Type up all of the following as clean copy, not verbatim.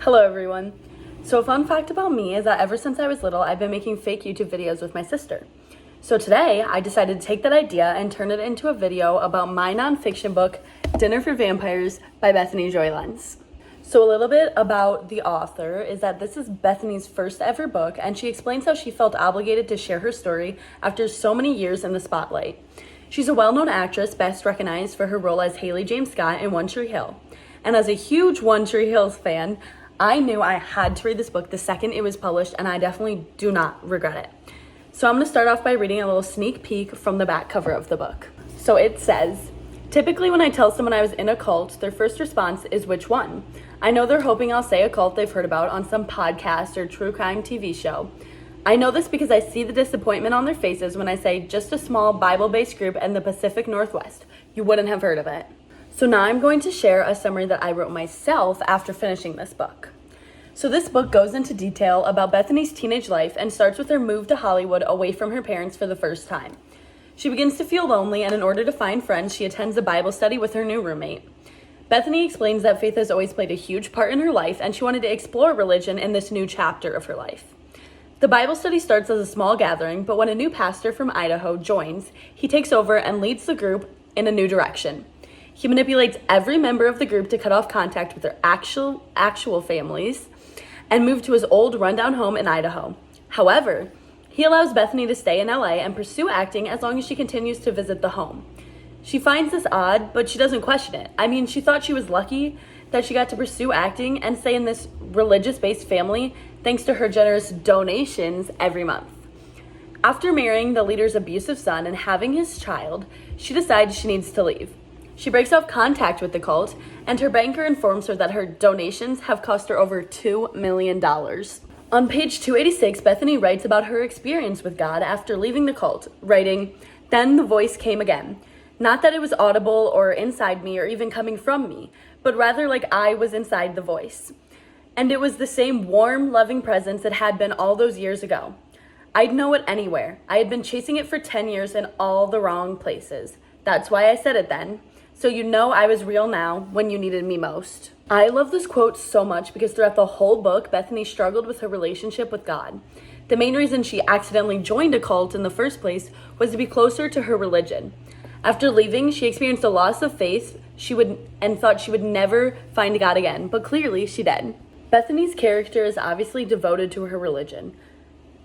Hello everyone. So a fun fact about me is that ever since I was little, I've been making fake YouTube videos with my sister. So today, I decided to take that idea and turn it into a video about my nonfiction book, Dinner for Vampires by Bethany Joy Lenz. So a little bit about the author is that this is Bethany's first ever book, and she explains how she felt obligated to share her story after so many years in the spotlight. She's a well-known actress, best recognized for her role as Haley James Scott in One Tree Hill. And as a huge One Tree Hill fan, I knew I had to read this book the second it was published, and I definitely do not regret it. So I'm going to start off by reading a little sneak peek from the back cover of the book. So it says, typically when I tell someone I was in a cult, their first response is which one? I know they're hoping I'll say a cult they've heard about on some podcast or true crime TV show. I know this because I see the disappointment on their faces when I say just a small Bible-based group in the Pacific Northwest. You wouldn't have heard of it. So now I'm going to share a summary that I wrote myself after finishing this book. So this book goes into detail about Bethany's teenage life and starts with her move to Hollywood away from her parents for the first time. She begins to feel lonely, and in order to find friends, she attends a Bible study with her new roommate. Bethany explains that faith has always played a huge part in her life, and she wanted to explore religion in this new chapter of her life. The Bible study starts as a small gathering, but when a new pastor from Idaho joins, he takes over and leads the group in a new direction. He manipulates every member of the group to cut off contact with their actual families and move to his old rundown home in Idaho. However, he allows Bethany to stay in LA and pursue acting as long as she continues to visit the home. She finds this odd, but she doesn't question it. I mean, she thought she was lucky that she got to pursue acting and stay in this religious-based family thanks to her generous donations every month. After marrying the leader's abusive son and having his child, she decides she needs to leave. She breaks off contact with the cult, and her banker informs her that her donations have cost her over $2 million. On page 286, Bethany writes about her experience with God after leaving the cult, writing, "Then the voice came again. Not that it was audible or inside me or even coming from me, but rather like I was inside the voice. And it was the same warm, loving presence it had been all those years ago. I'd know it anywhere. I had been chasing it for 10 years in all the wrong places. That's why I said it then. So you know I was real now when you needed me most." I love this quote so much because throughout the whole book, Bethany struggled with her relationship with God. The main reason she accidentally joined a cult in the first place was to be closer to her religion. After leaving, she experienced a loss of faith and thought she would never find God again, but clearly she did. Bethany's character is obviously devoted to her religion.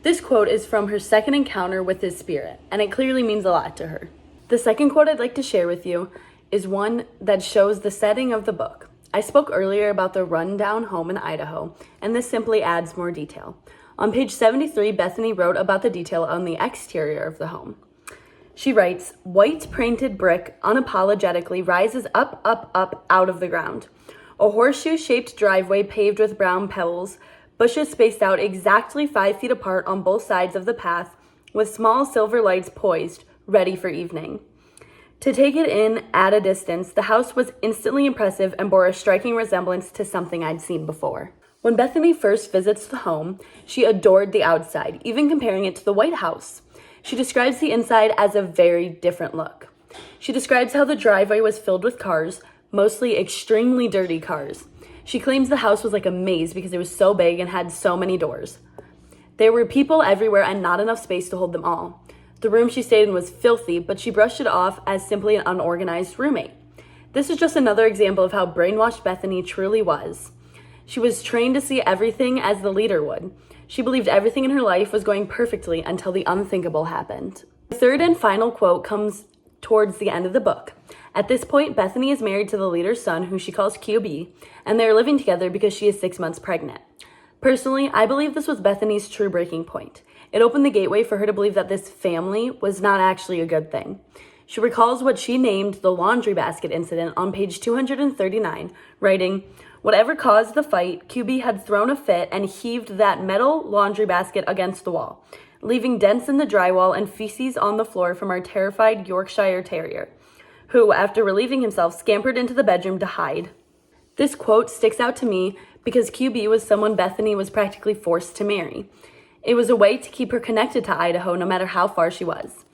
This quote is from her second encounter with his spirit, and it clearly means a lot to her. The second quote I'd like to share with you is one that shows the setting of the book. I spoke earlier about the rundown home in Idaho, and this simply adds more detail. On page 73, Bethany wrote about the detail on the exterior of the home. She writes, "White painted brick unapologetically rises up, up, up out of the ground. A horseshoe-shaped driveway paved with brown pebbles, bushes spaced out exactly 5 feet apart on both sides of the path, with small silver lights poised, ready for evening. To take it in at a distance, the house was instantly impressive and bore a striking resemblance to something I'd seen before." When Bethany first visits the home, she adored the outside, even comparing it to the White House. She describes the inside as a very different look. She describes how the driveway was filled with cars, mostly extremely dirty cars. She claims the house was like a maze because it was so big and had so many doors. There were people everywhere and not enough space to hold them all. The room she stayed in was filthy, but she brushed it off as simply an unorganized roommate. This is just another example of how brainwashed Bethany truly was. She was trained to see everything as the leader would. She believed everything in her life was going perfectly until the unthinkable happened. The third and final quote comes towards the end of the book. At this point, Bethany is married to the leader's son, who she calls QB, and they are living together because she is 6 months pregnant. Personally, I believe this was Bethany's true breaking point. It opened the gateway for her to believe that this family was not actually a good thing. She recalls what she named the laundry basket incident on page 239, writing, "Whatever caused the fight, QB had thrown a fit and heaved that metal laundry basket against the wall, leaving dents in the drywall and feces on the floor from our terrified Yorkshire Terrier, who, after relieving himself, scampered into the bedroom to hide." This quote sticks out to me because QB was someone Bethany was practically forced to marry. It was a way to keep her connected to Idaho no matter how far she was.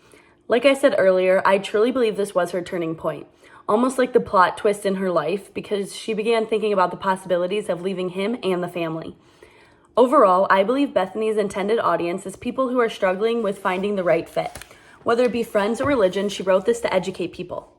Like I said earlier, I truly believe this was her turning point, almost like the plot twist in her life, because she began thinking about the possibilities of leaving him and the family. Overall, I believe Bethany's intended audience is people who are struggling with finding the right fit. Whether it be friends or religion, she wrote this to educate people.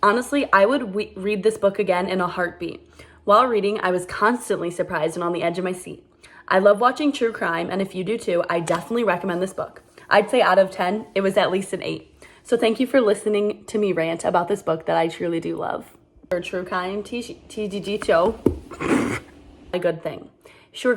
Honestly, I would read this book again in a heartbeat. While reading, I was constantly surprised and on the edge of my seat. I love watching true crime, and if you do too, I definitely recommend this book. I'd say out of 10, it was at least an 8. So thank you for listening to me rant about this book that I truly do love. For true crime, TGG show, a good thing. She